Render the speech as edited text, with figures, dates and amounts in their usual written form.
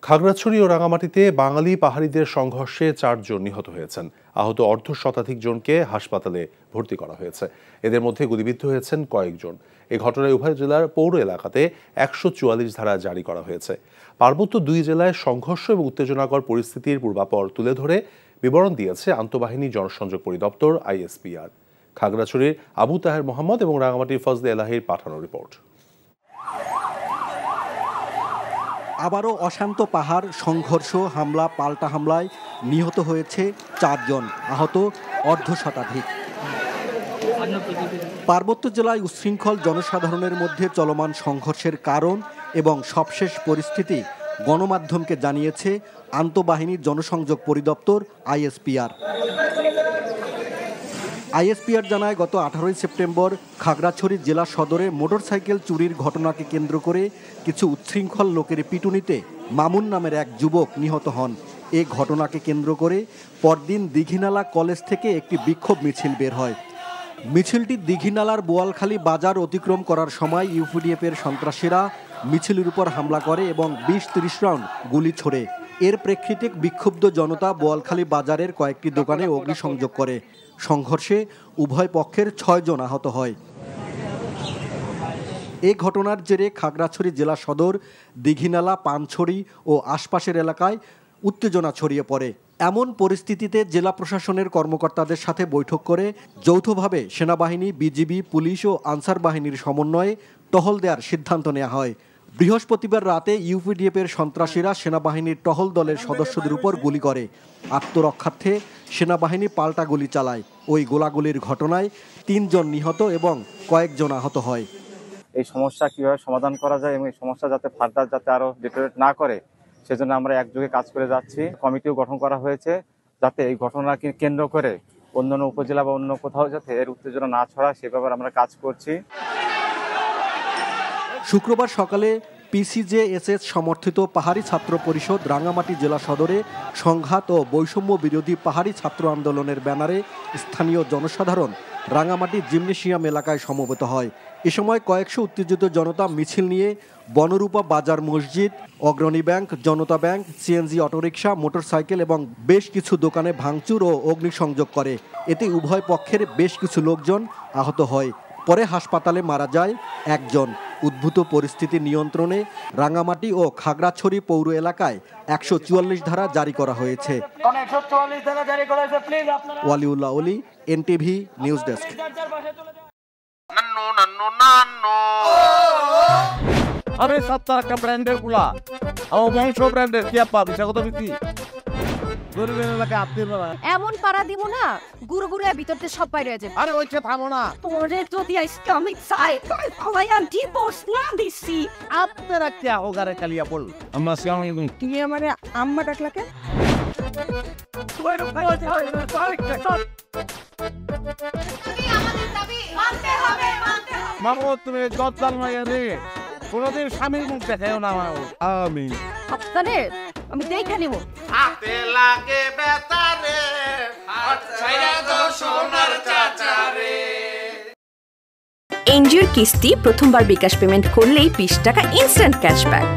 খাগড়াছড়ি ও রাঙামাটিতে বাঙালি পাহাড়িদের সংঘর্ষে 4 জন নিহত হয়েছেন। আহত অর্ধশতাধিক জনকে হাসপাতালে ভর্তি করা হয়েছে। এদের মধ্যে গুলিবিদ্ধ হয়েছেন কয়েকজন। এই ঘটনায় উভয় জেলার পৌর এলাকাতে 144 ধারা জারি করা হয়েছে। পার্বত্য 2 জেলায় সংঘর্ষ এবং উত্তেজনাকর পরিস্থিতির পূর্বাপর তুলে ধরে বিবরণ দিয়েছে আন্তঃবাহিনী জনসংযোগ পরিদপ্তর ISPR। খাগড়াছড়ির আবু তাহের মোহাম্মদ এবং রাঙামাটির ফজলে এলাহির পাঠানো রিপোর্ট। আবারও অশান্ত পাহাড় সংঘর্ষ, হামলা পাল্টা হামলায় নিহত হয়েছে 4 জন, আহত অর্ধশতাধিক। পার্বত্য জেলায় উচ্ছৃঙ্খল জনসাধারণের মধ্যে চলমান সংঘর্ষের কারণ এবং সবশেষ পরিস্থিতি গণমাধ্যমকে জানিয়েছে আন্তঃবাহিনী জনসংযোগ পরিদপ্তর ISPR। ISPR জানায়, গত 18 সেপ্টেম্বর খাগড়াছড়ি জেলা সদরে মোটরসাইকেল চুরির ঘটনাকে কেন্দ্র করে কিছু উচ্ছৃঙ্খল লোকের পিটুনিতে মামুন নামের এক যুবক নিহত হন। এ ঘটনাকে কেন্দ্র করে পরদিন দীঘিনালা কলেজ থেকে একটি বিক্ষোভ মিছিল বের হয়। মিছিলটি দীঘিনালার বোয়ালখালী বাজার অতিক্রম করার সময় ইউপিডিএফের সন্ত্রাসীরা মিছিলের উপর হামলা করে এবং 20-30 রাউন্ড গুলি ছোড়ে। এর প্রেক্ষিতে বিক্ষুব্ধ জনতা বোয়ালখালী বাজারের কয়েকটি দোকানে অগ্নিসংযোগ করে। সংঘর্ষে উভয় পক্ষের 6 জন আহত হয়। এ ঘটনার জেরে খাগড়াছড়ি জেলা সদর, দীঘিনালা, পানছড়ি ও আশপাশের এলাকায় উত্তেজনা ছড়িয়ে পড়ে। এমন পরিস্থিতিতে জেলা প্রশাসনের কর্মকর্তাদের সাথে বৈঠক করে যৌথভাবে সেনাবাহিনী, বিজিবি, পুলিশ ও আনসার বাহিনীর সমন্বয়ে টহল দেওয়ার সিদ্ধান্ত নেওয়া হয়। বৃহস্পতিবার রাতে ইউপিডিএফের সন্ত্রাসীরা সেনাবাহিনীর টহল দলের সদস্যদের উপর গুলি করে। আত্মরক্ষার্থে সেনাবাহিনী পাল্টা গুলি চালায়। ওই গোলাগুলির ঘটনায় 3 জন নিহত এবং কয়েকজন আহত হয়। এই সমস্যা কিভাবে সমাধান করা যায় এবং এই সমস্যা যাতে ফার্দার যাতে আরো ডিটেরিয়েট না করে, সেজন্য আমরা একযোগে কাজ করে যাচ্ছি। কমিটিও গঠন করা হয়েছে যাতে এই ঘটনাকে কেন্দ্র করে অন্যান্য উপজেলা বা অন্য কোথাও যাতে এর উত্তেজনা না ছড়ায় সে ব্যাপারে আমরা কাজ করছি। শুক্রবার সকালে PCJSS সমর্থিত পাহাড়ি ছাত্র পরিষদ রাঙামাটি জেলা সদরে সংঘাত ও বৈষম্য বিরোধী পাহাড়ি ছাত্র আন্দোলনের ব্যানারে স্থানীয় জনসাধারণ রাঙামাটি জিমনেশিয়াম এলাকায় সমবেত হয়। এ সময় কয়েকশো উত্তেজিত জনতা মিছিল নিয়ে বনরূপা বাজার মসজিদ, অগ্রণী ব্যাংক, জনতা ব্যাংক, CNG অটোরিকশা, মোটরসাইকেল এবং বেশ কিছু দোকানে ভাঙচুর ও অগ্নিসংযোগ করে। এতে উভয় পক্ষের বেশ কিছু লোকজন আহত হয়। পরে হাসপাতালে মারা যায় 1 জন। উদ্ভূত পরিস্থিতি নিয়ন্ত্রণে রাঙামাটি ও খাগড়াছড়ি পৌর এলাকায় 144 ধারা জারি করা হয়েছে। ওয়ালিউল্লাহ অলি, NTV নিউজ ডেস্ক। আরে সপ্তাহ একটা ব্র্যান্ডের গুলা আমার বংশ ব্র্যান্ডের কি আপা বিষয় কত বিক্রি এমন পাড়া দিব না গুরু গুরু ভিতরতে সব বাইরে যাবে। আরে ওইটা থামো না, তোরে যদি Islamic side I am divorced না দিছি আপনারা কি হোগারে কালিয়া বল আমরা সালাম আলাইকুম। তুমি আমারে আম্মা ডাকলাকে তুমি আমাদের দাবি মানতে হবে। মামু তুমি জজ্জাল মাইয়া রে, কোনদিন স্বামীর মুখ দেখাও না। আমি আপনারে আমি দেখে নিব। হাতে লাগে বেতারে হাত ছাইরা দাও সোনার চাচারে। এনজিওর কিস্তি প্রথমবার বিকাশ পেমেন্ট করলেই 20 টাকা ইনস্ট্যান্ট ক্যাশব্যাক।